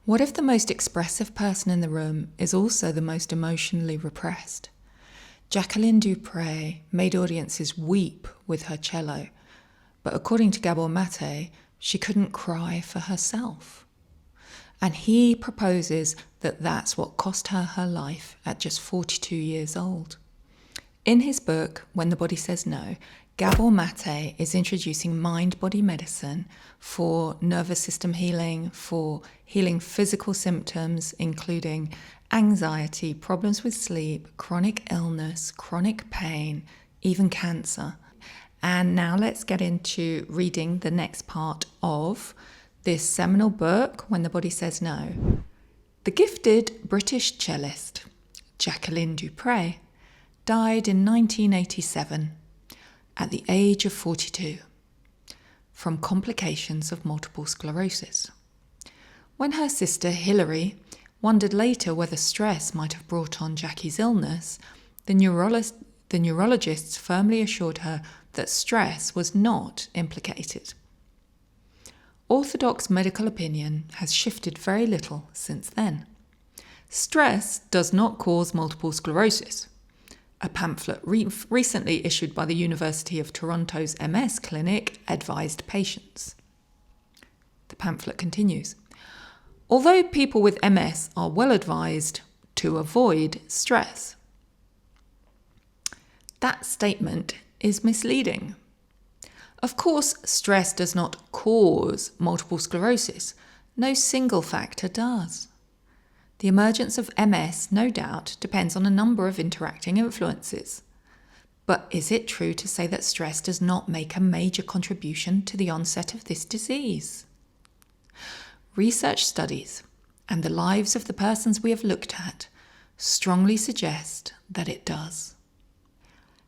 What if the most expressive person in the room is also the most emotionally repressed? Jacqueline du Pré made audiences weep with her cello, but according to Gabor Maté, she couldn't cry for herself. And he proposes that that's what cost her her life at just 42 years old. In his book, When the Body Says No, Gabor Maté is introducing mind-body medicine for nervous system healing, for healing physical symptoms, including anxiety, problems with sleep, chronic illness, chronic pain, even cancer. And now let's get into reading the next part of this seminal book, When the Body Says No. The gifted British cellist, Jacqueline du Pré, died in 1987 at the age of 42 from complications of multiple sclerosis. When her sister Hilary wondered later whether stress might have brought on Jackie's illness, the neurologists firmly assured her that stress was not implicated. Orthodox medical opinion has shifted very little since then. Stress does not cause multiple sclerosis. A pamphlet recently issued by the University of Toronto's MS clinic advised patients. The pamphlet continues. Although people with MS are well advised to avoid stress, that statement is misleading. Of course, stress does not cause multiple sclerosis. No single factor does. The emergence of MS, no doubt, depends on a number of interacting influences. But is it true to say that stress does not make a major contribution to the onset of this disease? Research studies and the lives of the persons we have looked at strongly suggest that it does.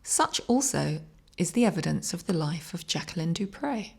Such also is the evidence of the life of Jacqueline du Pré,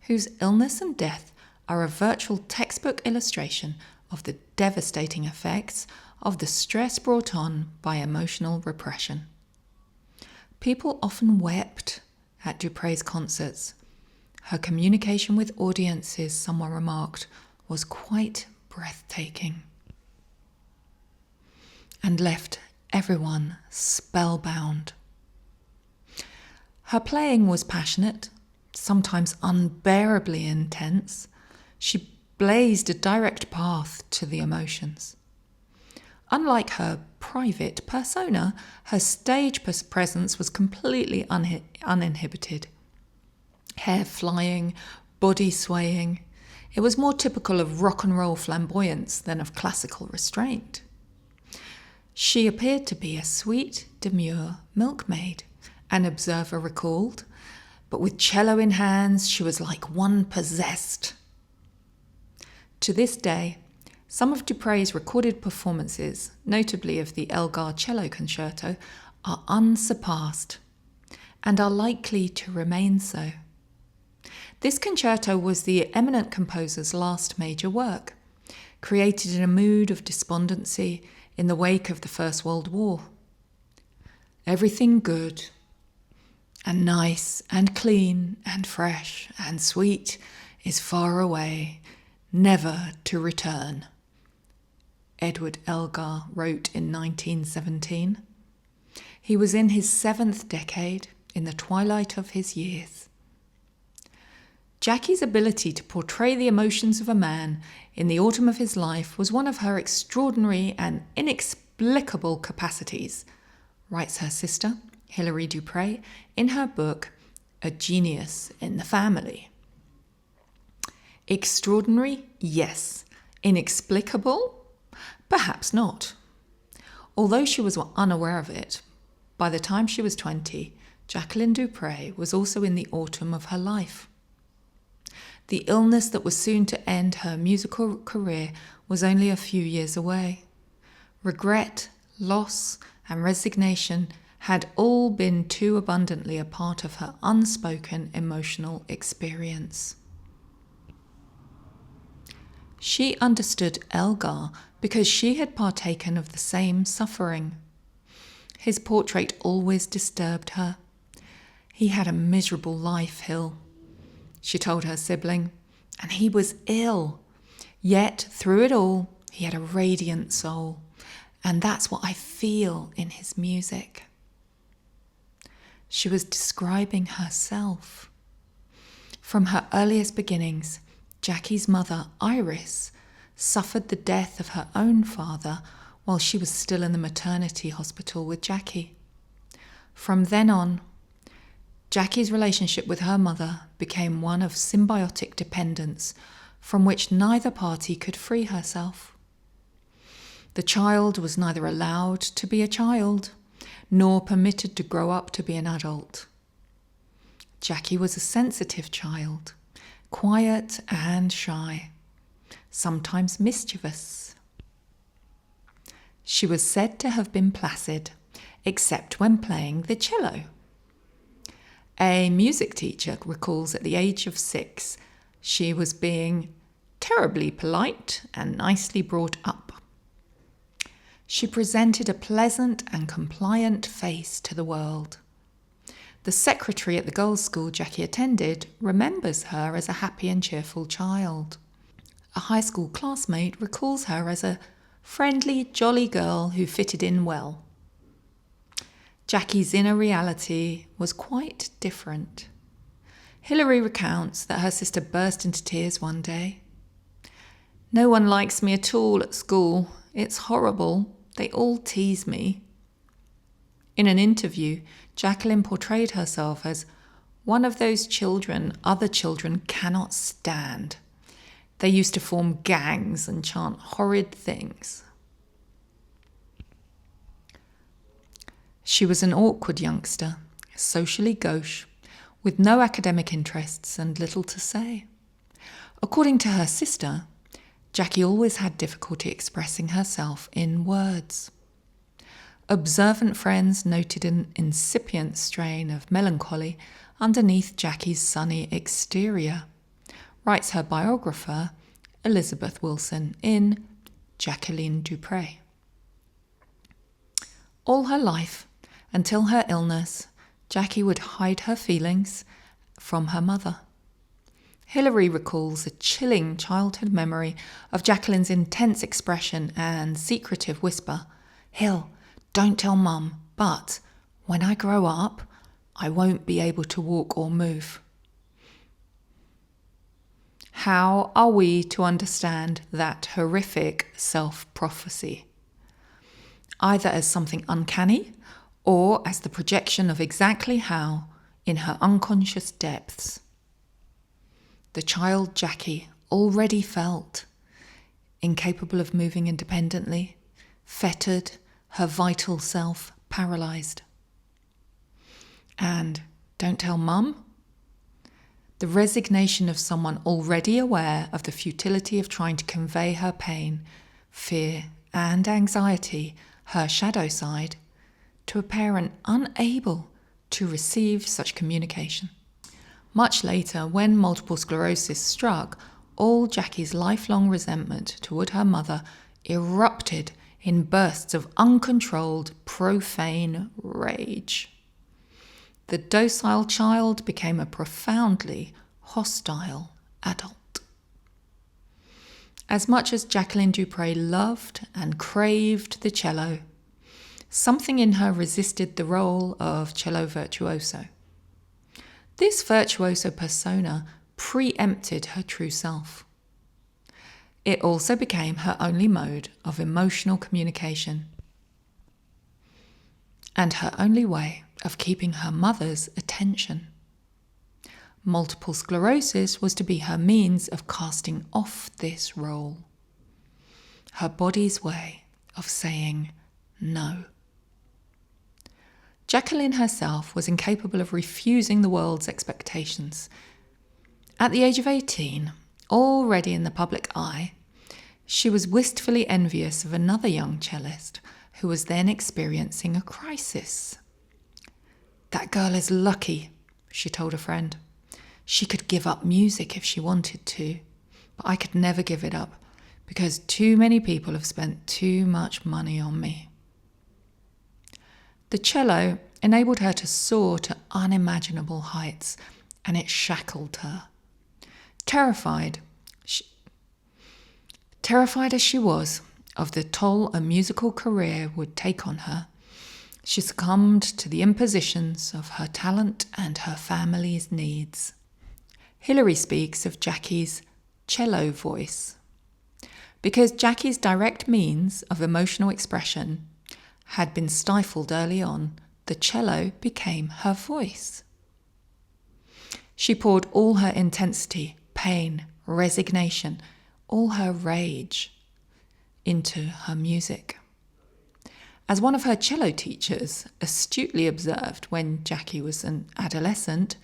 whose illness and death are a virtual textbook illustration of the devastating effects of the stress brought on by emotional repression. People often wept at du Pré's concerts. Her communication with audiences, someone remarked, was quite breathtaking and left everyone spellbound. Her playing was passionate, sometimes unbearably intense. She blazed a direct path to the emotions. Unlike her private persona, her stage presence was completely uninhibited. Hair flying, body swaying. It was more typical of rock and roll flamboyance than of classical restraint. She appeared to be a sweet, demure milkmaid, an observer recalled, but with cello in hands, she was like one possessed. To this day, some of du Pré's recorded performances, notably of the Elgar Cello Concerto, are unsurpassed and are likely to remain so. This concerto was the eminent composer's last major work, created in a mood of despondency in the wake of the First World War. Everything good and nice and clean and fresh and sweet is far away, never to return, Edward Elgar wrote in 1917. He was in his 7th decade, in the twilight of his years. Jackie's ability to portray the emotions of a man in the autumn of his life was one of her extraordinary and inexplicable capacities, writes her sister, Hilary du Pré, in her book, A Genius in the Family. Extraordinary? Yes. Inexplicable? Perhaps not. Although she was unaware of it, by the time she was 20, Jacqueline du Pré was also in the autumn of her life. The illness that was soon to end her musical career was only a few years away. Regret, loss, and resignation had all been too abundantly a part of her unspoken emotional experience. She understood Elgar because she had partaken of the same suffering. His portrait always disturbed her. He had a miserable life, Hill, she told her sibling, and he was ill. Yet, through it all, he had a radiant soul, and that's what I feel in his music. She was describing herself. From her earliest beginnings, Jackie's mother, Iris, suffered the death of her own father while she was still in the maternity hospital with Jackie. From then on, Jackie's relationship with her mother became one of symbiotic dependence from which neither party could free herself. The child was neither allowed to be a child nor permitted to grow up to be an adult. Jackie was a sensitive child, quiet and shy, sometimes mischievous. She was said to have been placid, except when playing the cello. A music teacher recalls at the age of 6, she was being terribly polite and nicely brought up. She presented a pleasant and compliant face to the world. The secretary at the girls' school Jackie attended remembers her as a happy and cheerful child. A high school classmate recalls her as a friendly, jolly girl who fitted in well. Jackie's inner reality was quite different. Hilary recounts that her sister burst into tears one day. "No one likes me at all at school. It's horrible. They all tease me." In an interview, Jacqueline portrayed herself as one of those children other children cannot stand. They used to form gangs and chant horrid things. She was an awkward youngster, socially gauche, with no academic interests and little to say. According to her sister, Jackie always had difficulty expressing herself in words. Observant friends noted an incipient strain of melancholy underneath Jackie's sunny exterior, writes her biographer, Elizabeth Wilson, in Jacqueline du Pré. All her life, until her illness, Jackie would hide her feelings from her mother. Hilary recalls a chilling childhood memory of Jacqueline's intense expression and secretive whisper, "Hill, don't tell Mum, but when I grow up, I won't be able to walk or move." How are we to understand that horrific self-prophecy? Either as something uncanny or as the projection of exactly how, in her unconscious depths, the child Jackie already felt, incapable of moving independently, fettered, her vital self paralysed. And don't tell Mum? The resignation of someone already aware of the futility of trying to convey her pain, fear, and anxiety, her shadow side, to a parent unable to receive such communication. Much later, when multiple sclerosis struck, all Jackie's lifelong resentment toward her mother erupted in bursts of uncontrolled, profane rage. The docile child became a profoundly hostile adult. As much as Jacqueline du Pré loved and craved the cello, something in her resisted the role of cello virtuoso. This virtuoso persona preempted her true self. It also became her only mode of emotional communication and her only way of keeping her mother's attention. Multiple sclerosis was to be her means of casting off this role, her body's way of saying no. Jacqueline herself was incapable of refusing the world's expectations. At the age of 18, already in the public eye, she was wistfully envious of another young cellist who was then experiencing a crisis. "That girl is lucky," she told a friend. "She could give up music if she wanted to, but I could never give it up because too many people have spent too much money on me." The cello enabled her to soar to unimaginable heights, and it shackled her. Terrified, Terrified as she was of the toll a musical career would take on her, she succumbed to the impositions of her talent and her family's needs. Hilary speaks of Jackie's cello voice. Because Jackie's direct means of emotional expression had been stifled early on, the cello became her voice. She poured all her intensity, pain, resignation, all her rage into her music. As one of her cello teachers astutely observed when Jackie was an adolescent,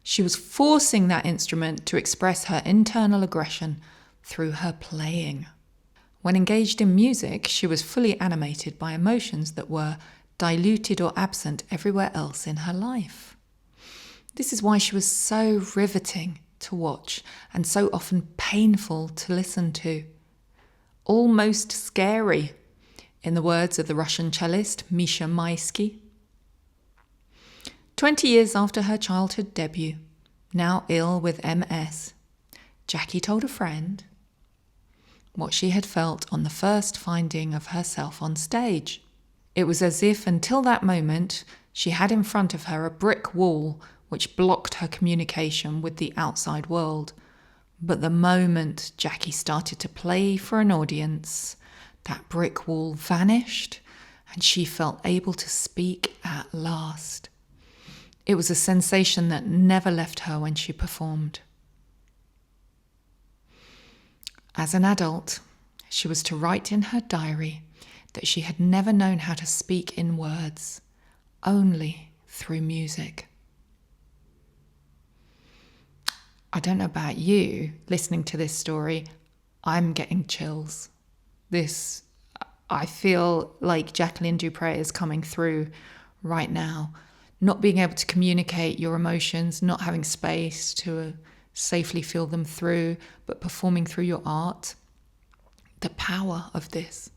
she was forcing that instrument to express her internal aggression through her playing. When engaged in music, she was fully animated by emotions that were diluted or absent everywhere else in her life. This is why she was so riveting to watch and so often painful to listen to. Almost scary, in the words of the Russian cellist Misha Maisky. 20 years after her childhood debut, now ill with MS, Jackie told a friend what she had felt on the first finding of herself on stage. It was as if until that moment she had in front of her a brick wall which blocked her communication with the outside world. But the moment Jackie started to play for an audience, that brick wall vanished and she felt able to speak at last. It was a sensation that never left her when she performed. As an adult, she was to write in her diary that she had never known how to speak in words, only through music. I don't know about you, listening to this story, I'm getting chills. I feel like Jacqueline du Pré is coming through right now. Not being able to communicate your emotions, not having space to safely feel them through, but performing through your art. The power of this.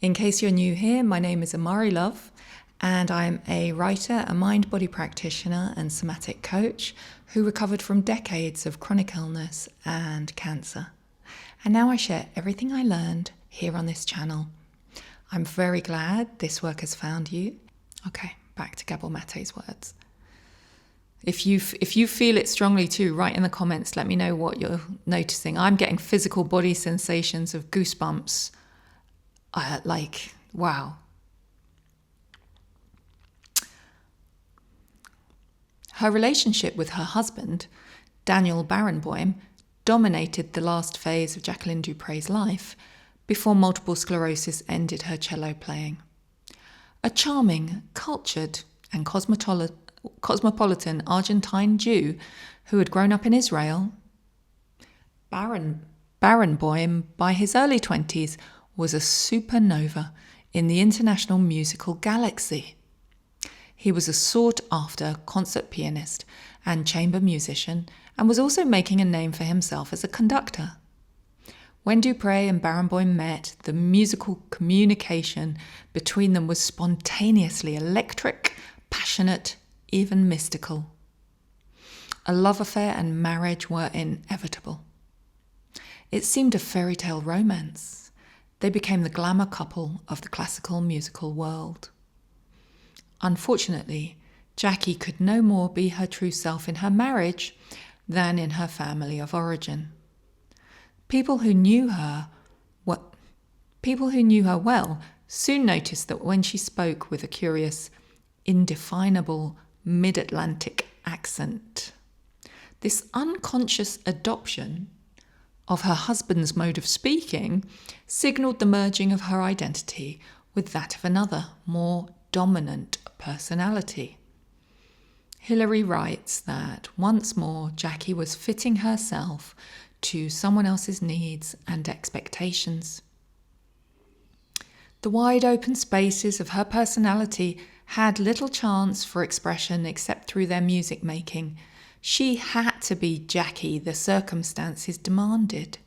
In case you're new here, my name is Amari Love, and I'm a writer, a mind-body practitioner and somatic coach who recovered from decades of chronic illness and cancer. And now I share everything I learned here on this channel. I'm very glad this work has found you. Okay, back to Gabor Maté's words. If you feel it strongly too, write in the comments, let me know what you're noticing. I'm getting physical body sensations of goosebumps. Wow. Her relationship with her husband, Daniel Barenboim, dominated the last phase of Jacqueline du Pré's life before multiple sclerosis ended her cello playing. A charming, cultured and cosmopolitan Argentine Jew who had grown up in Israel, Barenboim, by his early 20s, was a supernova in the international musical galaxy. He was a sought-after concert pianist and chamber musician and was also making a name for himself as a conductor. When du Pré and Barenboim met, the musical communication between them was spontaneously electric, passionate, even mystical. A love affair and marriage were inevitable. It seemed a fairy tale romance. They became the glamour couple of the classical musical world. Unfortunately, Jackie could no more be her true self in her marriage than in her family of origin. People who knew her well soon noticed that when she spoke with a curious, indefinable mid-Atlantic accent, this unconscious adoption of her husband's mode of speaking signalled the merging of her identity with that of another, more dominant personality. Hilary writes that once more Jackie was fitting herself to someone else's needs and expectations. The wide open spaces of her personality had little chance for expression except through their music making. She had to be Jackie the circumstances demanded.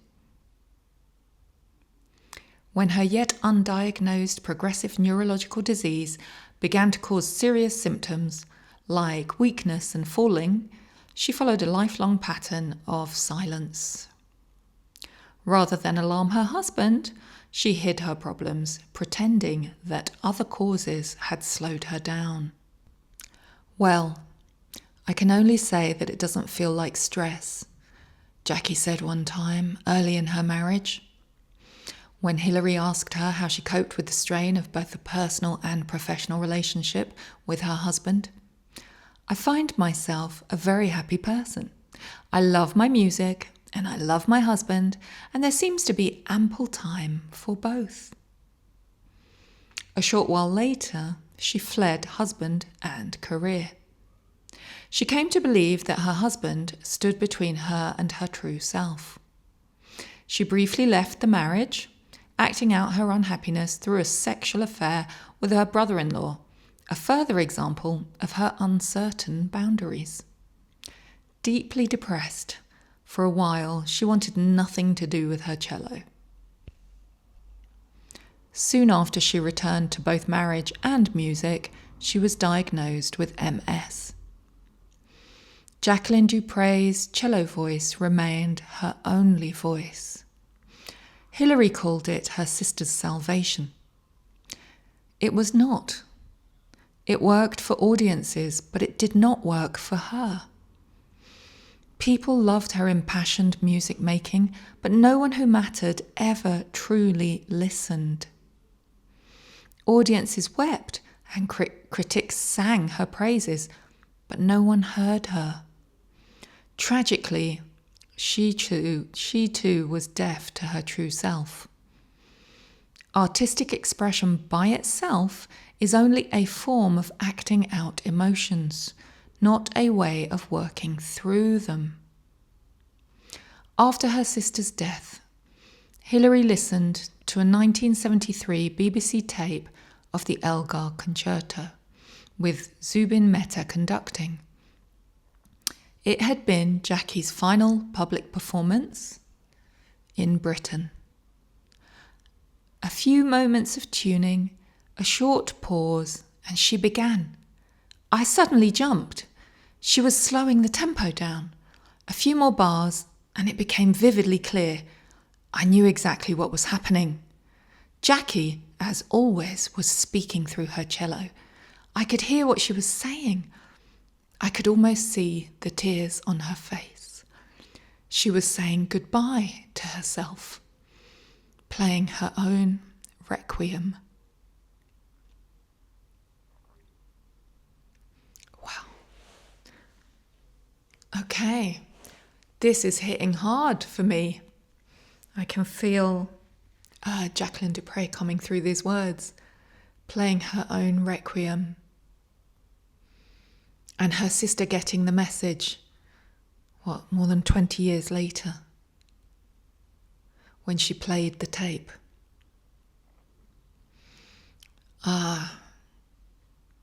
When her yet undiagnosed progressive neurological disease began to cause serious symptoms like weakness and falling, she followed a lifelong pattern of silence. Rather than alarm her husband, she hid her problems, pretending that other causes had slowed her down. Well, I can only say that it doesn't feel like stress, Jackie said one time early in her marriage. When Hilary asked her how she coped with the strain of both the personal and professional relationship with her husband, I find myself a very happy person. I love my music and I love my husband, and there seems to be ample time for both. A short while later, she fled husband and career. She came to believe that her husband stood between her and her true self. She briefly left the marriage, acting out her unhappiness through a sexual affair with her brother-in-law, a further example of her uncertain boundaries. Deeply depressed, for a while she wanted nothing to do with her cello. Soon after she returned to both marriage and music, she was diagnosed with MS. Jacqueline du Pré's cello voice remained her only voice. Hilary called it her sister's salvation. It was not. It worked for audiences, but it did not work for her. People loved her impassioned music making, but no one who mattered ever truly listened. Audiences wept and critics sang her praises, but no one heard her. Tragically, she too was deaf to her true self. Artistic expression by itself is only a form of acting out emotions, not a way of working through them. After her sister's death, Hilary listened to a 1973 BBC tape of the Elgar Concerto, with Zubin Mehta conducting. It had been Jackie's final public performance in Britain. A few moments of tuning, a short pause, and she began. I suddenly jumped. She was slowing the tempo down. A few more bars, and it became vividly clear. I knew exactly what was happening. Jackie, as always, was speaking through her cello. I could hear what she was saying. I could almost see the tears on her face. She was saying goodbye to herself, playing her own requiem. Wow. Okay, this is hitting hard for me. I can feel Jacqueline du Pré coming through these words, playing her own requiem. And her sister getting the message, more than 20 years later, when she played the tape.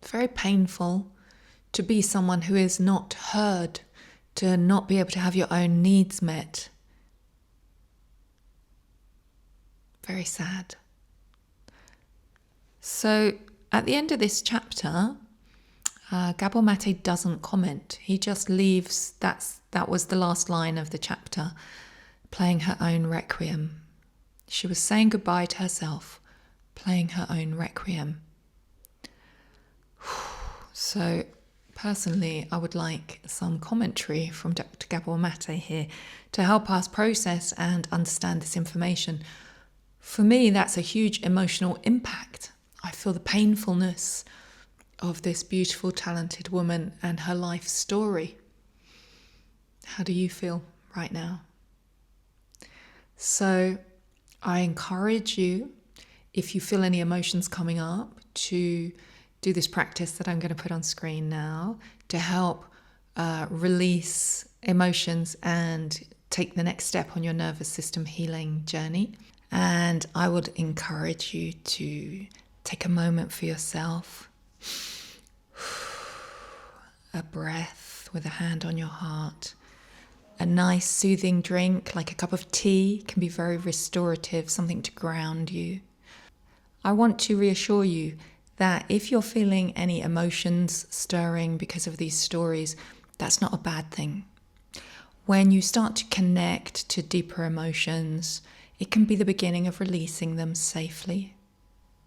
Very painful to be someone who is not heard, to not be able to have your own needs met. Very sad. So at the end of this chapter, Gabor Maté doesn't comment. He just leaves, that was the last line of the chapter, playing her own requiem. She was saying goodbye to herself, playing her own requiem. So personally, I would like some commentary from Dr Gabor Maté here to help us process and understand this information. For me, that's a huge emotional impact. I feel the painfulness of this beautiful, talented woman and her life story. How do you feel right now? So I encourage you, if you feel any emotions coming up, to do this practice that I'm going to put on screen now to help release emotions and take the next step on your nervous system healing journey. And I would encourage you to take a moment for yourself. A breath with a hand on your heart. A nice soothing drink like a cup of tea can be very restorative, something to ground you. I want to reassure you that if you're feeling any emotions stirring because of these stories, that's not a bad thing. When you start to connect to deeper emotions it can be the beginning of releasing them safely.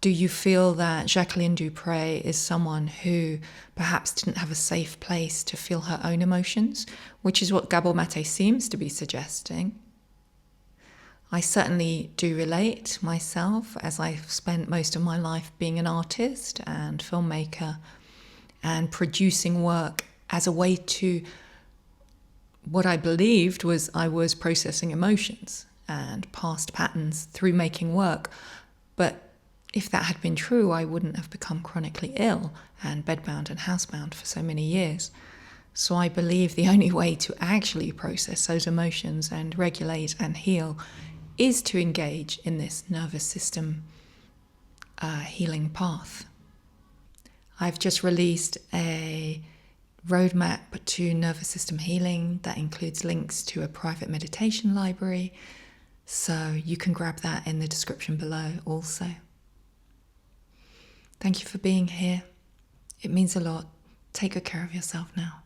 Do you feel that Jacqueline du Pré is someone who perhaps didn't have a safe place to feel her own emotions, which is what Gabor Maté seems to be suggesting? I certainly do relate myself, as I've spent most of my life being an artist and filmmaker and producing work as a way to, what I believed was I was processing emotions and past patterns through making work. But if that had been true, I wouldn't have become chronically ill and bedbound and housebound for so many years. So I believe the only way to actually process those emotions and regulate and heal is to engage in this nervous system healing path. I've just released a roadmap to nervous system healing that includes links to a private meditation library, so you can grab that in the description below also. Thank you for being here. It means a lot. Take good care of yourself now.